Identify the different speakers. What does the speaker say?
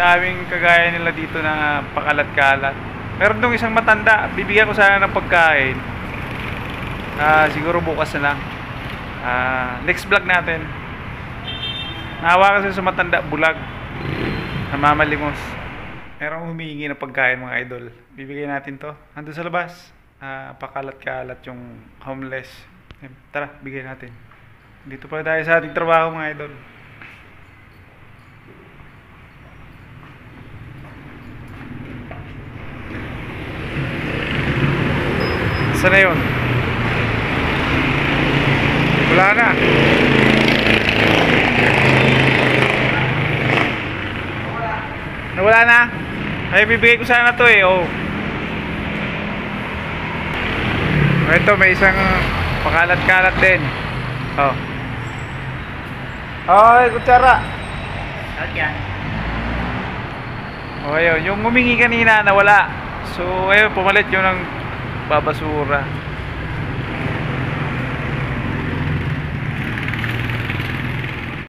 Speaker 1: daming kagaya nila dito na pakalat-kalat. Meron dong isang matanda, bibigyan ko sana ng pagkain. Siguro bukas na lang. Next vlog natin. Nahawa kasi sa matanda, bulag, namamalimos. Merong humihingi ng pagkain mga idol. Bibigyan natin to. Nandun sa labas. Pakalat-kalat yung homeless. Tara, bigyan natin. Dito pa tayo sa ating trabaho mga idol. Saan na yun? Wala na. Nawala na? Ay, bibigay ko sana to eh. Oh. Ito, may isang pakalat-kalat din. Oh. Ay, kutsara.
Speaker 2: Saan?
Speaker 1: Oh, ayun. Yung humingi kanina, nawala. So, ayun, pumalit yun ng babasura.